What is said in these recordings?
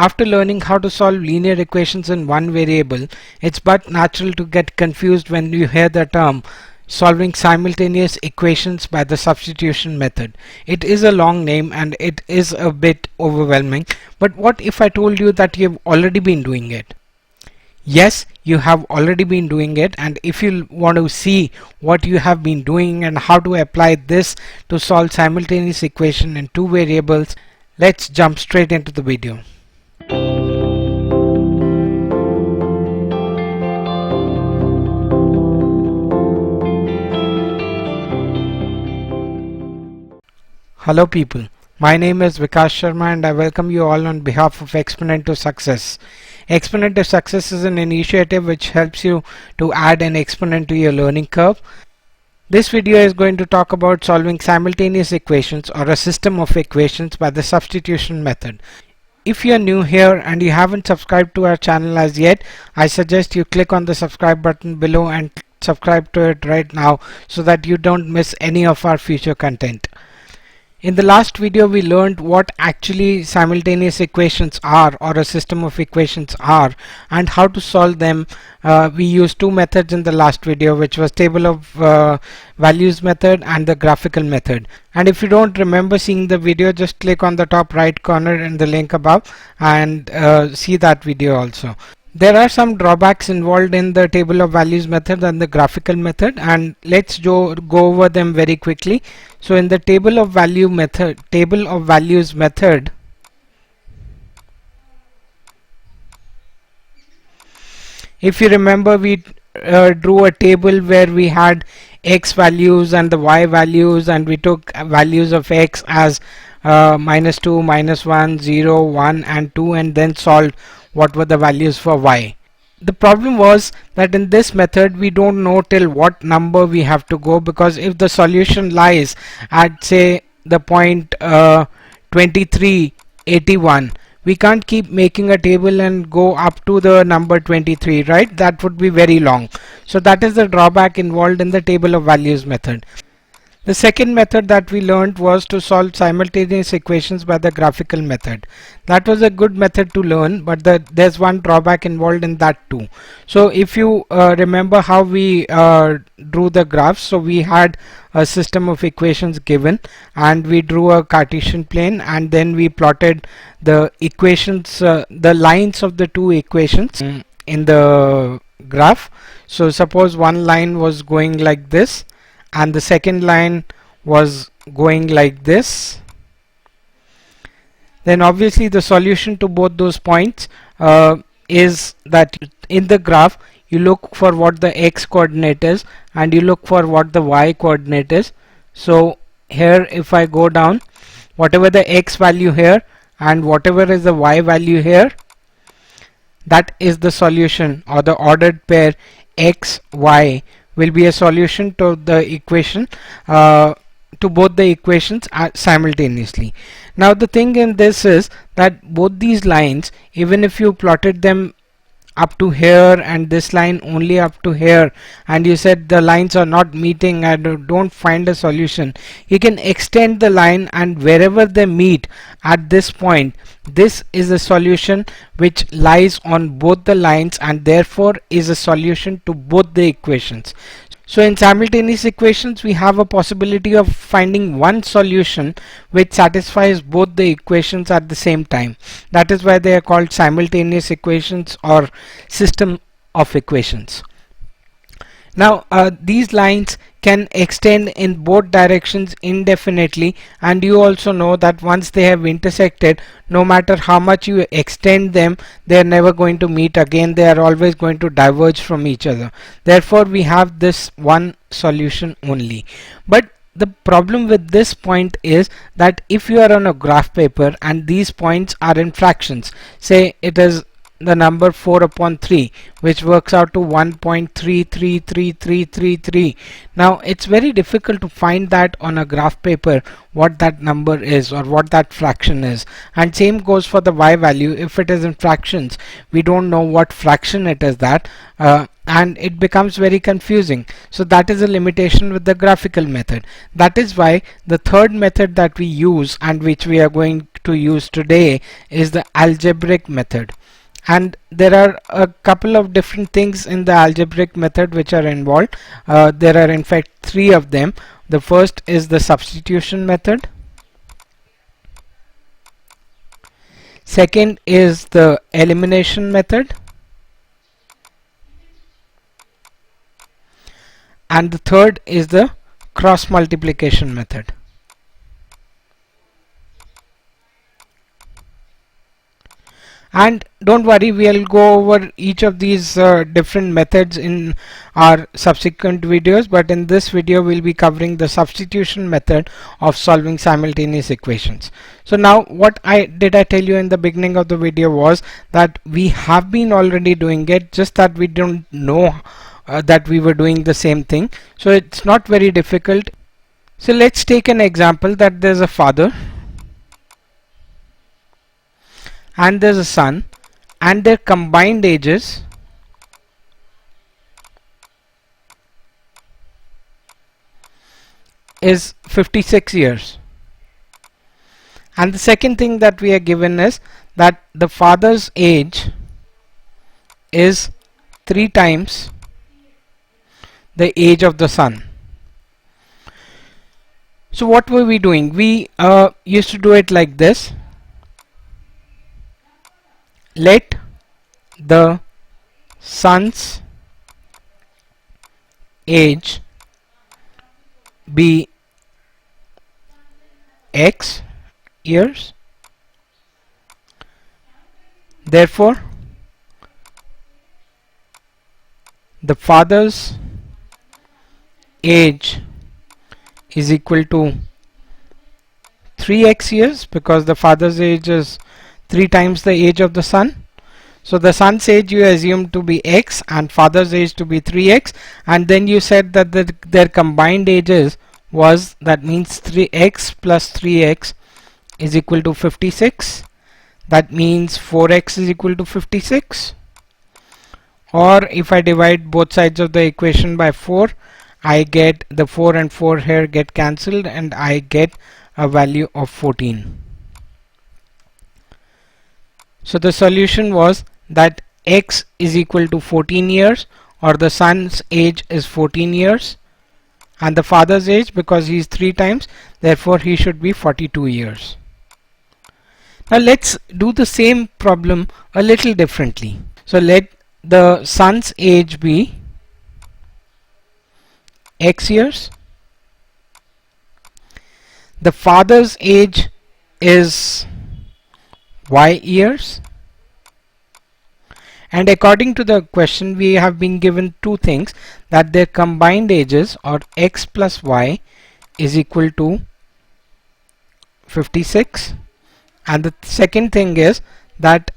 After learning how to solve linear equations in one variable, it's but natural to get confused when you hear the term solving simultaneous equations by the substitution method. It is a long name and it is a bit overwhelming, but what if I told you that you've already been doing it? Yes, you have already been doing it, and if you want to see what you have been doing and how to apply this to solve simultaneous equation in two variables, let's jump straight into the video. Hello people, my name is Vikas Sharma and I welcome you all on behalf of Exponent to Success. Exponent to Success is an initiative which helps you to add an exponent to your learning curve. This video is going to talk about solving simultaneous equations or a system of equations by the substitution method. If you are new here and you haven't subscribed to our channel as yet, I suggest you click on the subscribe button below and subscribe to it right now so that you don't miss any of our future content. In the last video we learned what actually simultaneous equations are, or a system of equations are, and how to solve them. We used two methods in the last video, which was table of values method and the graphical method. And if you don't remember seeing the video, just click on the top right corner in the link above and see that video also. There are some drawbacks involved in the table of values method and the graphical method, and let's go over them very quickly. So in the table of values method, if you remember, we drew a table where we had x values and the y values, and we took values of x as -2, -1, 0, 1 and 2, and then solved what were the values for y. The problem was that in this method we don't know till what number we have to go, because if the solution lies at say the point 2381, we can't keep making a table and go up to the number 23, right? That would be very long. So that is the drawback involved in the table of values method. The second method that we learned was to solve simultaneous equations by the graphical method. That was a good method to learn, but there's one drawback involved in that too. So if you remember how we drew the graphs, so we had a system of equations given and we drew a Cartesian plane, and then we plotted the equations, the lines of the two equations in the graph. So suppose one line was going like this and the second line was going like this, then obviously the solution to both those points is that in the graph you look for what the x coordinate is and you look for what the y coordinate is. So here if I go down, whatever the x value here and whatever is the y value here, that is the solution, or the ordered pair x y will be a solution to the equation, to both the equations simultaneously. Now the thing in this is that both these lines, even if you plotted them up to here and this line only up to here, and you said the lines are not meeting and don't find a solution, you can extend the line, and wherever they meet at this point, this is a solution which lies on both the lines and therefore is a solution to both the equations. So in simultaneous equations we have a possibility of finding one solution which satisfies both the equations at the same time. That is why they are called simultaneous equations or system of equations. Now these lines can extend in both directions indefinitely, and you also know that once they have intersected, no matter how much you extend them, they are never going to meet again. They are always going to diverge from each other. Therefore we have this one solution only. But the problem with this point is that if you are on a graph paper and these points are in fractions, say it is the number 4 upon 3, which works out to 1.333333. Now it's very difficult to find that on a graph paper what that number is or what that fraction is, and same goes for the y value. If it is in fractions, we don't know what fraction it is that, and it becomes very confusing. So that is a limitation with the graphical method. That is why the third method that we use and which we are going to use today is the algebraic method. And there are a couple of different things in the algebraic method which are involved. There are in fact three of them. The first is the substitution method. Second is the elimination method. And the third is the cross multiplication method. And don't worry, we'll go over each of these different methods in our subsequent videos, but in this video we'll be covering the substitution method of solving simultaneous equations. So now what did I tell you in the beginning of the video was that we have been already doing it, just that we don't know that we were doing the same thing. So it's not very difficult. So let's take an example that there's a father and there's a son, and their combined ages is 56 years. And the second thing that we are given is that the father's age is 3 times the age of the son. So what were we doing? We used to do it like this. Let the son's age be x years. Therefore, the father's age is equal to 3x years, because the father's age is 3 times the age of the son. So the son's age you assume to be x and father's age to be 3x, and then you said that their combined ages was, that means 3x plus 3x is equal to 56. That means 4x is equal to 56. Or if I divide both sides of the equation by 4, I get the 4 and 4 here get cancelled, and I get a value of 14. So the solution was that x is equal to 14 years, or the son's age is 14 years, and the father's age, because he is 3 times, therefore he should be 42 years. Now let's do the same problem a little differently. So let the son's age be x years, the father's age is y years, and according to the question we have been given two things, that their combined ages, or x plus y, is equal to 56, and the second thing is that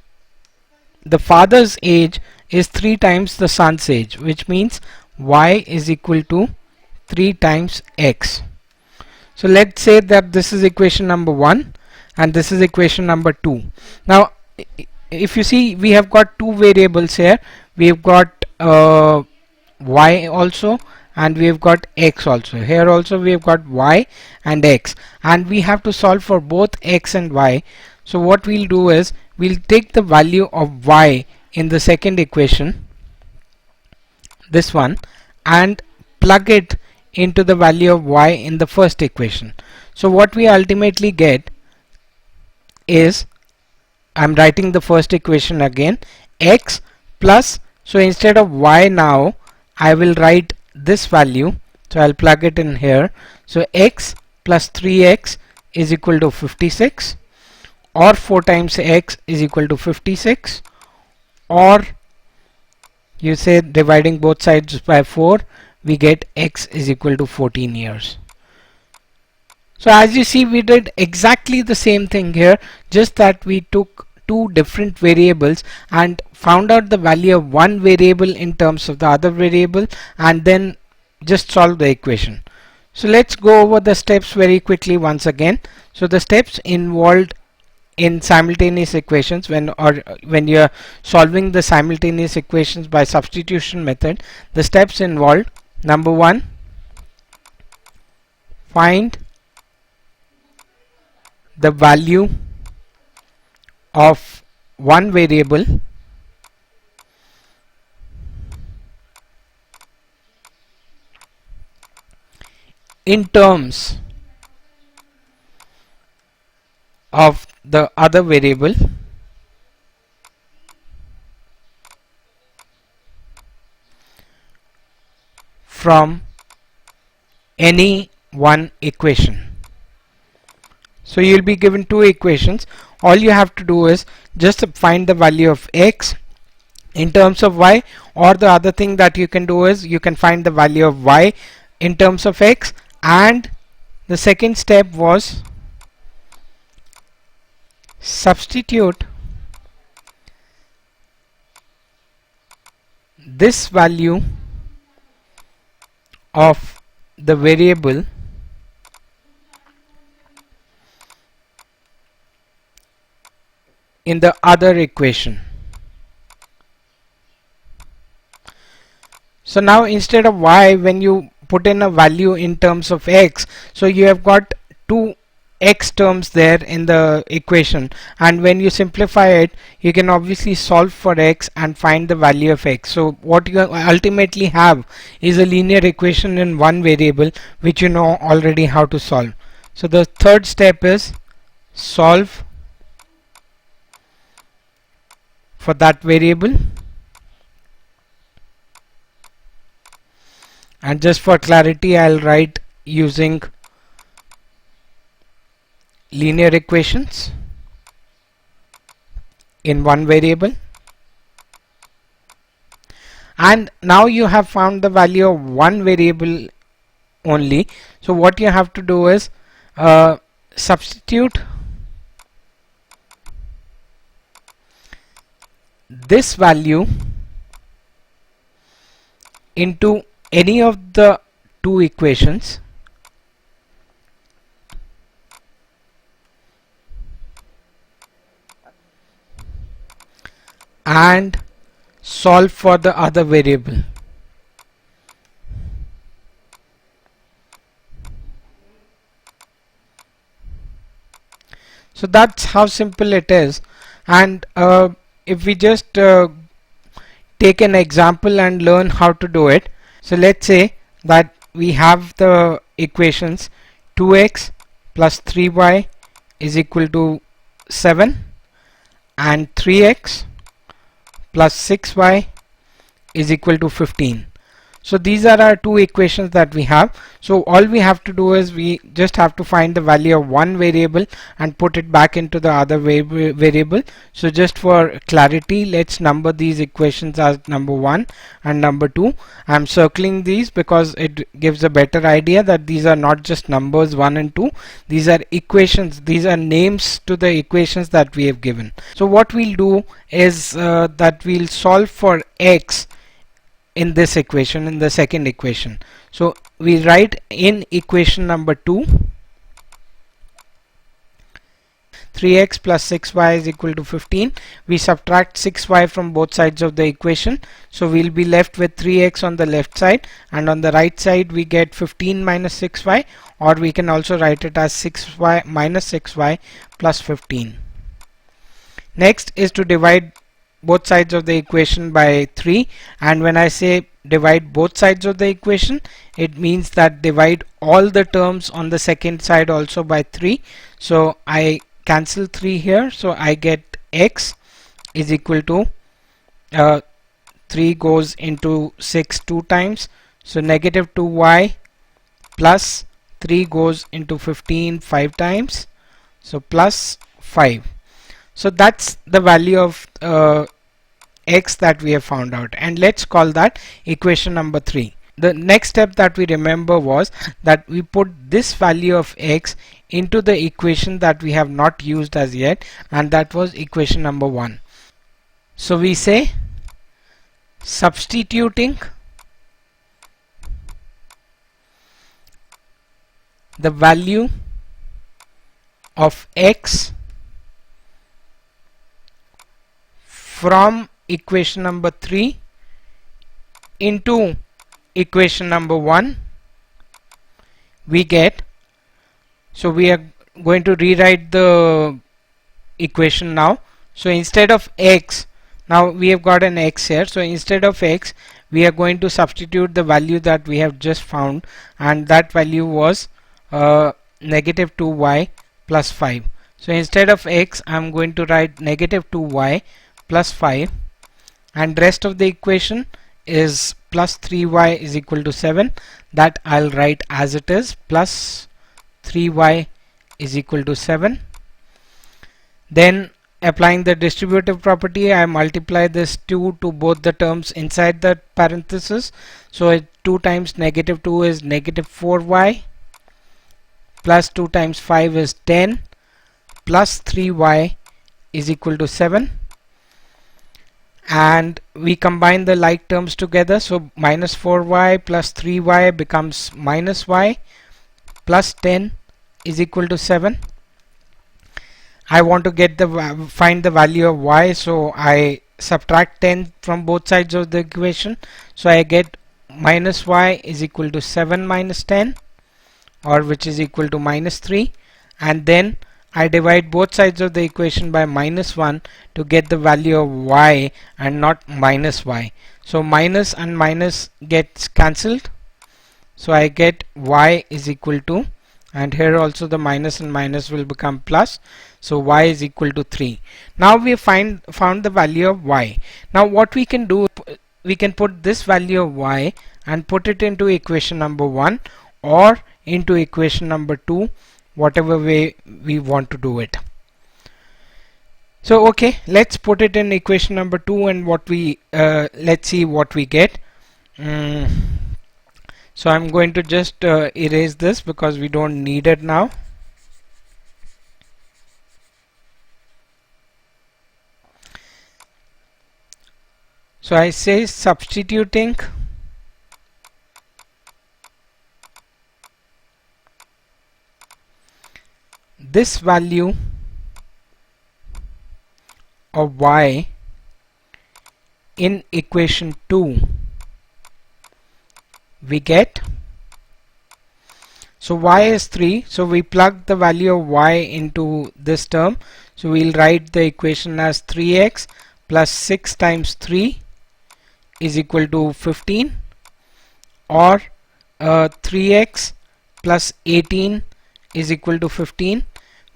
the father's age is 3 times the son's age, which means y is equal to 3 times x. So let's say that this is equation number 1 and this is equation number 2. Now if you see, we have got two variables here. We've got y also, and we've got x also. Here also we have got y and x, and we have to solve for both x and y. So what we'll do is we'll take the value of y in the second equation, this one, and plug it into the value of y in the first equation. So what we ultimately get is, I'm writing the first equation again, x plus, so instead of y now I will write this value, so I'll plug it in here. So x plus 3x is equal to 56, or 4 times x is equal to 56, or you say dividing both sides by 4, we get x is equal to 14 years. So as you see, we did exactly the same thing here, just that we took two different variables and found out the value of one variable in terms of the other variable, and then just solve the equation. So let's go over the steps very quickly once again. So the steps involved in simultaneous equations, when you are solving the simultaneous equations by substitution method, the steps involved: number 1, find the value of one variable in terms of the other variable from any one equation. So you'll be given two equations. All you have to do is just find the value of x in terms of y, or the other thing that you can do is you can find the value of y in terms of x, and the second step was substitute this value of the variable in the other equation. So now instead of y, when you put in a value in terms of x, so you have got two x terms there in the equation, and when you simplify it, you can obviously solve for x and find the value of x. So what you ultimately have is a linear equation in one variable which you know already how to solve. So the third step is solve for that variable, and just for clarity I'll write using linear equations in one variable. And now you have found the value of one variable only, so what you have to do is substitute this value into any of the two equations and solve for the other variable. So that's how simple it is. And if we just take an example and learn how to do it. So let's say that we have the equations 2x plus 3y is equal to 7 and 3x plus 6y is equal to 15. So these are our two equations that we have. So all we have to do is we just have to find the value of one variable and put it back into the other variable. So just for clarity, let's number these equations as number 1 and number 2. I'm circling these because it gives a better idea that these are not just numbers 1 and 2. These are equations, these are names to the equations that we have given. So what we'll do is that we'll solve for x in this equation, in the second equation. So we write in equation number 2, 3x plus 6y is equal to 15. We subtract 6y from both sides of the equation, so we'll be left with 3x on the left side, and on the right side we get 15 minus 6y, or we can also write it as 6y minus 6y plus 15. Next is to divide both sides of the equation by 3, and when I say divide both sides of the equation, it means that divide all the terms on the second side also by 3. So I cancel 3 here, so I get x is equal to 3 goes into 6 2 times, so negative 2y plus 3 goes into 15 5 times, so plus 5. So that's the value of x that we have found out, and let's call that equation number 3. The next step that we remember was that we put this value of x into the equation that we have not used as yet, and that was equation number 1. So we say substituting the value of x from equation number 3 into equation number 1, we get, so we are going to rewrite the equation now. So instead of x, now we have got an x here, so instead of x we are going to substitute the value that we have just found, and that value was negative 2y plus 5. So instead of x I'm going to write negative 2y plus 5, and rest of the equation is plus 3y is equal to 7. That I'll write as it is, plus 3y is equal to 7. Then applying the distributive property, I multiply this 2 to both the terms inside the parenthesis. So 2 times negative 2 is negative 4y, plus 2 times 5 is 10, plus 3y is equal to 7. And we combine the like terms together, so minus 4y plus 3y becomes minus y, plus 10 is equal to 7. I want to get find the value of y, so I subtract 10 from both sides of the equation, so I get minus y is equal to 7 minus 10, or which is equal to minus 3, and then I divide both sides of the equation by minus 1 to get the value of y and not minus y. So minus and minus gets cancelled, so I get y is equal to, and here also the minus and minus will become plus, so y is equal to 3. Now we found the value of y. Now what we can do, we can put this value of y and put it into equation number 1 or into equation number 2, whatever way we want to do it. So okay, let's put it in equation number 2, and what we let's see what we get. So I'm going to just erase this because we don't need it now. So I say substituting this value of y in equation 2, we get, so y is 3, so we plug the value of y into this term, so we'll write the equation as 3x plus 6 times 3 is equal to 15, or 3x plus 18 is equal to 15.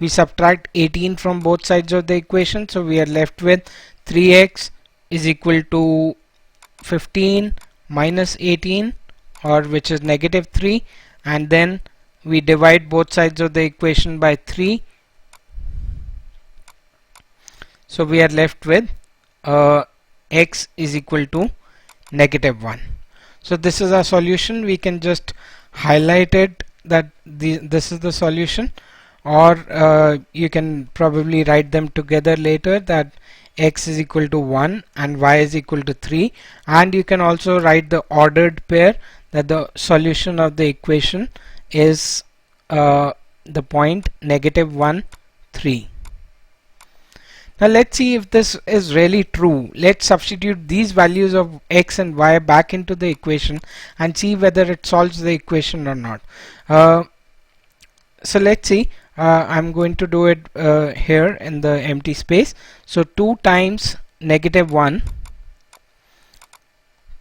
We subtract 18 from both sides of the equation, so we are left with 3x is equal to 15 minus 18, or which is negative 3, and then we divide both sides of the equation by 3, so we are left with x is equal to negative 1. So this is our solution. We can just highlight it that this is the solution, or you can probably write them together later, that x is equal to 1 and y is equal to 3, and you can also write the ordered pair, that the solution of the equation is the point negative 1, 3. Now let's see if this is really true. Let's substitute these values of x and y back into the equation and see whether it solves the equation or not. So let's see. I'm going to do it here in the empty space. So 2 times negative 1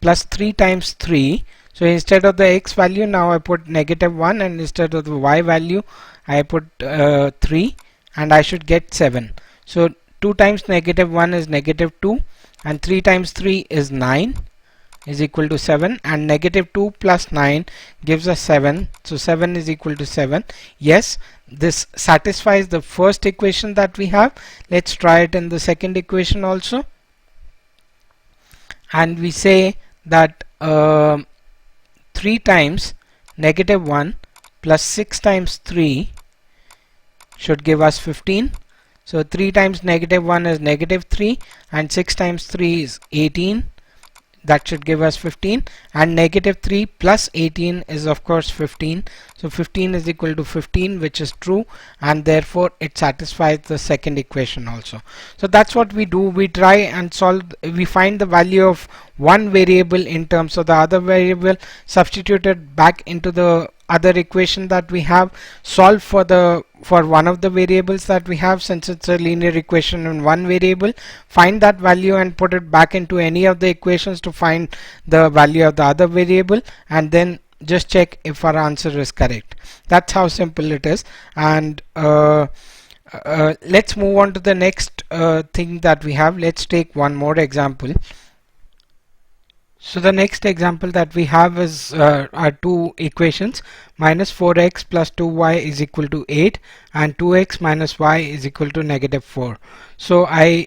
plus 3 times 3. So instead of the x value, now I put negative 1, and instead of the y value I put 3, and I should get 7. So 2 times negative 1 is negative 2, and 3 times 3 is 9 is equal to 7, and negative 2 plus 9 gives us 7, so 7 is equal to 7. Yes, this satisfies the first equation that we have. Let's try it in the second equation also, and we say that 3 times negative 1 plus 6 times 3 should give us 15. So 3 times negative 1 is negative 3, and 6 times 3 is 18. That should give us 15, and negative 3 plus 18 is of course 15. So 15 is equal to 15, which is true, and therefore it satisfies the second equation also. So that's what we do. We try and solve, we find the value of one variable in terms of the other variable, substitute it back into the other equation that we have, solve for the for one of the variables that we have, since it's a linear equation in one variable, find that value and put it back into any of the equations to find the value of the other variable, and then just check if our answer is correct. That's how simple it is. And let's move on to the next thing that we have. Let's take one more example. So the next example that we have is our two equations, minus 4x plus 2y is equal to 8 and 2x minus y is equal to negative 4. So I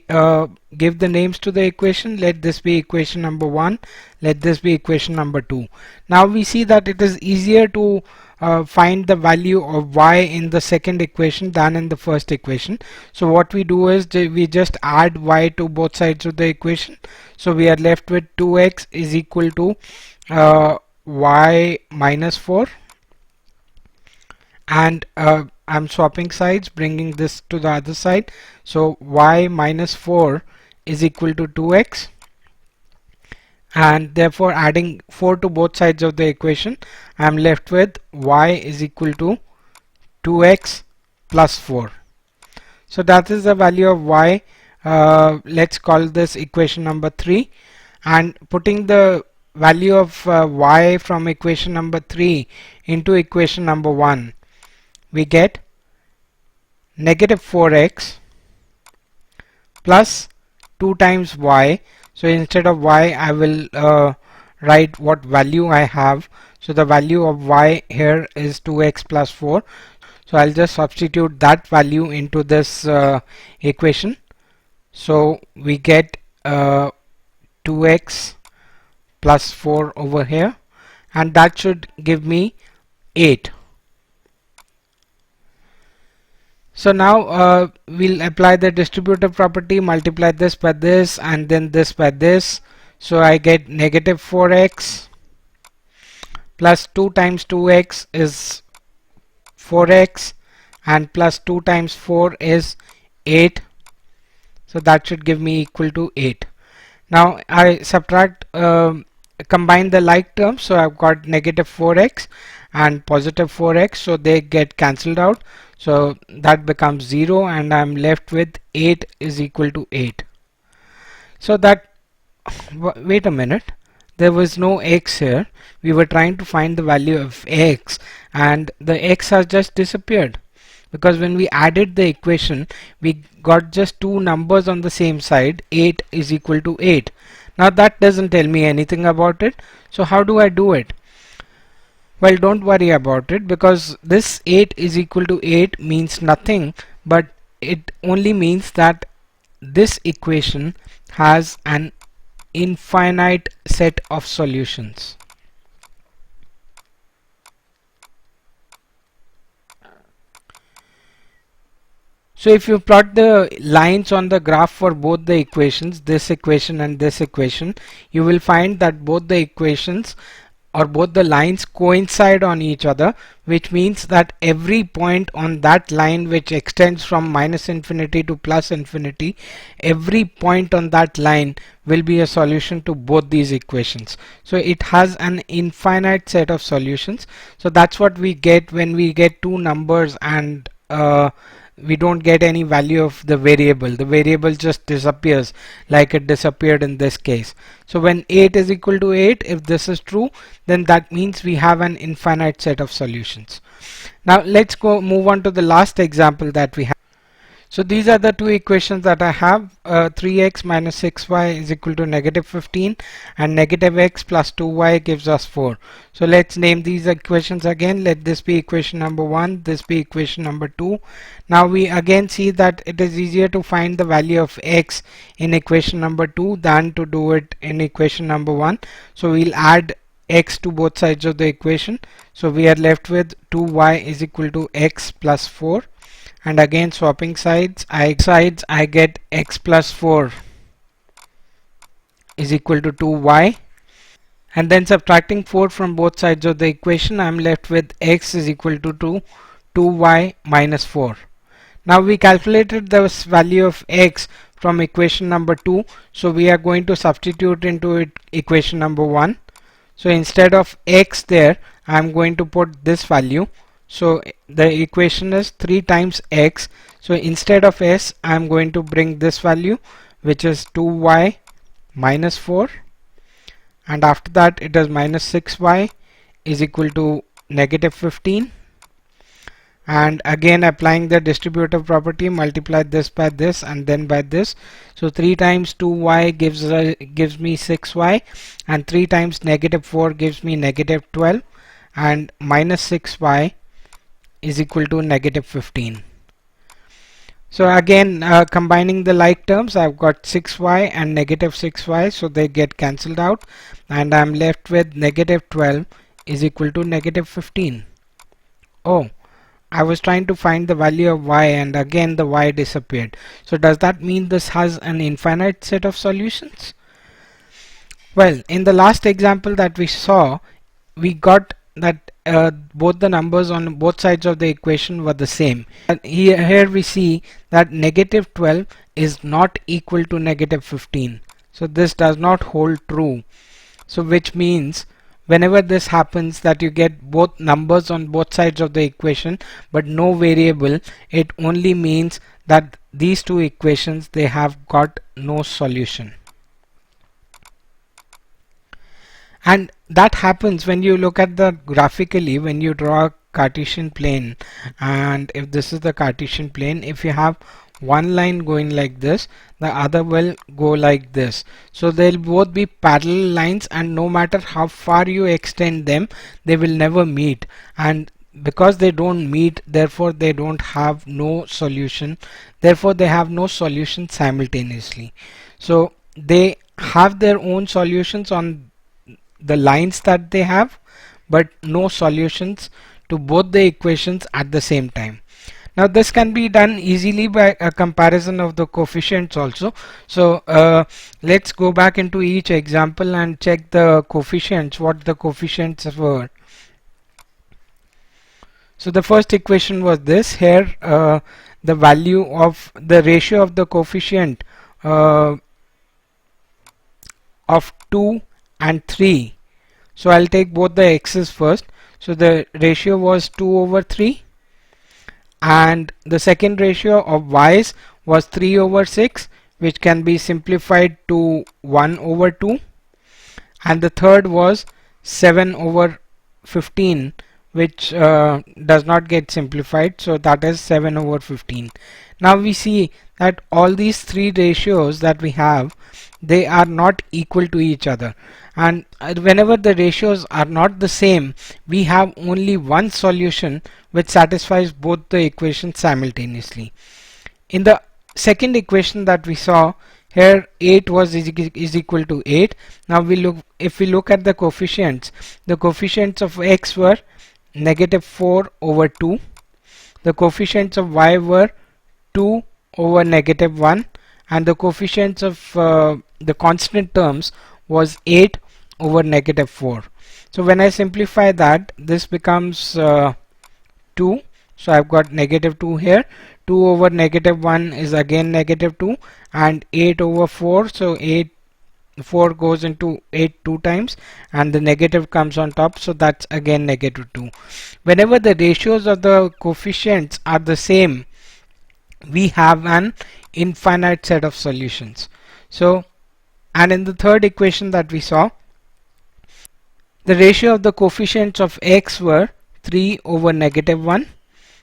give the names to the equation. Let this be equation number 1, let this be equation number 2. Now we see that it is easier to find the value of y in the second equation than in the first equation. So what we do is we just add y to both sides of the equation. So we are left with 2x is equal to y minus 4, and I'm swapping sides, bringing this to the other side. So y minus 4 is equal to 2x, and therefore adding 4 to both sides of the equation, I'm left with y is equal to 2x plus 4. So that is the value of y. Let's call this equation number 3, and putting the value of y from equation number 3 into equation number 1, we get negative 4x plus 2 times y. So instead of y, I will write what value I have. So the value of y here is 2x plus 4. So I'll just substitute that value into this equation. So we get 2x plus 4 over here, and that should give me 8. So now we'll apply the distributive property, multiply this by this and then this by this. So I get negative 4x plus 2 times 2x is 4x, and plus 2 times 4 is 8. So that should give me equal to 8. Now I subtract, combine the like terms. So I've got negative 4x and positive 4x, so they get cancelled out. So that becomes 0, and I'm left with 8 is equal to 8. So that, wait a minute, there was no x here. We were trying to find the value of x, and the x has just disappeared, because when we added the equation, we got just two numbers on the same side. 8 is equal to 8. Now that doesn't tell me anything about it. So how do I do it? Well, don't worry about it, because this 8 is equal to 8 means nothing, but it only means that this equation has an infinite set of solutions. So if you plot the lines on the graph for both the equations, this equation and this equation, you will find that both the equations or both the lines coincide on each other, which means that every point on that line which extends from minus infinity to plus infinity, every point on that line will be a solution to both these equations. So it has an infinite set of solutions. So that's what we get when we get two numbers and we don't get any value of the variable. The variable just disappears like it disappeared in this case. So when 8 is equal to 8, if this is true, then that means we have an infinite set of solutions. Now let's go move on to the last example that we have. So these are the two equations that I have. 3x minus 6y is equal to negative 15, and negative x plus 2y gives us 4. So let's name these equations again. Let this be equation number 1, this be equation number 2. Now we again see that it is easier to find the value of x in equation number 2 than to do it in equation number 1. So we'll add x to both sides of the equation. So we are left with 2y is equal to x plus 4. And again swapping sides, I get x plus 4 is equal to 2y, and then subtracting 4 from both sides of the equation, I am left with x is equal to 2y minus 4. Now we calculated the value of x from equation number 2, so we are going to substitute into it equation number 1. So instead of x there, I am going to put this value. So the equation is 3 times x. So instead of s, I am going to bring this value, which is 2y minus 4, and after that it is minus 6y is equal to negative 15, and again applying the distributive property, multiply this by this and then by this. So 3 times 2y gives me 6y, and 3 times negative 4 gives me negative 12, and minus 6y is equal to negative 15. So again, combining the like terms, I've got 6y and negative 6y, so they get cancelled out, and I'm left with negative 12 is equal to negative 15. Oh, I was trying to find the value of y, and again the y disappeared. So does that mean this has an infinite set of solutions? Well, in the last example that we saw, we got that both the numbers on both sides of the equation were the same. And here we see that negative 12 is not equal to negative 15. So this does not hold true. So which means whenever this happens, that you get both numbers on both sides of the equation but no variable, it only means that these two equations, they have got no solution. And that happens when you look at the graphically, when you draw a Cartesian plane, and if this is the Cartesian plane, if you have one line going like this, the other will go like this. So they'll both be parallel lines, and no matter how far you extend them, they will never meet. And because they don't meet, therefore they don't have no solution. Therefore they have no solution simultaneously. So they have their own solutions on the lines that they have, but no solutions to both the equations at the same time. Now this can be done easily by a comparison of the coefficients also. So let's go back into each example and check the coefficients, what the coefficients were. So the first equation was this. Here the value of the ratio of the coefficient of 2 and 3. So I'll take both the x's first. So the ratio was 2 over 3, and the second ratio of y's was 3 over 6, which can be simplified to 1 over 2, and the third was 7 over 15, which does not get simplified, so that is 7 over 15. Now we see that all these three ratios that we have, they are not equal to each other, and whenever the ratios are not the same, we have only one solution which satisfies both the equations simultaneously. In the second equation that we saw here, 8 was is equal to 8. Now if we look at the coefficients of x were negative 4 over 2, the coefficients of y were 2 over negative 1, and the coefficients of the constant terms was 8 over negative 4. So when I simplify that, this becomes 2. So I've got negative 2 here. 2 over negative 1 is again negative 2, and 8 over 4, so 4 goes into 8 two times, and the negative comes on top, so that's again negative 2. Whenever the ratios of the coefficients are the same, we have an infinite set of solutions. So, and in the third equation that we saw, the ratio of the coefficients of x were 3 over negative 1,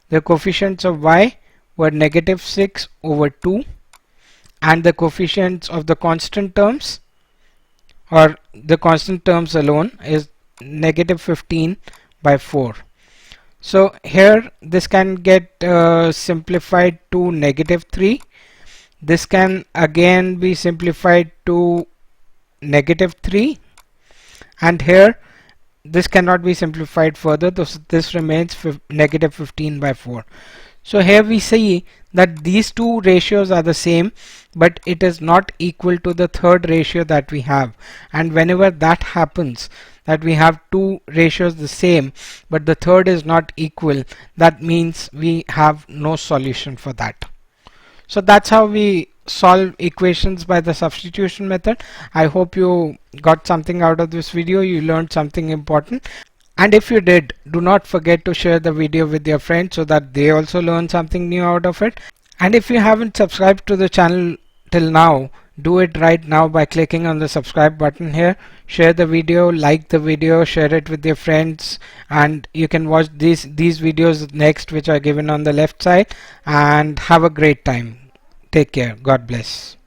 the coefficients of y were negative 6 over 2, and the coefficients of the constant terms, or the constant terms alone, is negative 15 by 4. So here this can get simplified to negative 3. This can again be simplified to negative 3, and here this cannot be simplified further. This remains negative 15 by 4. So here we see that these two ratios are the same, but it is not equal to the third ratio that we have. And whenever that happens, that we have two ratios the same but the third is not equal, that means we have no solution for that. So that's how we solve equations by the substitution method. I hope you got something out of this video, you learned something important. And if you did, do not forget to share the video with your friends so that they also learn something new out of it. And if you haven't subscribed to the channel till now, do it right now by clicking on the subscribe button here. Share the video, like the video, share it with your friends, and you can watch these videos next, which are given on the left side, and have a great time. Take care. God bless.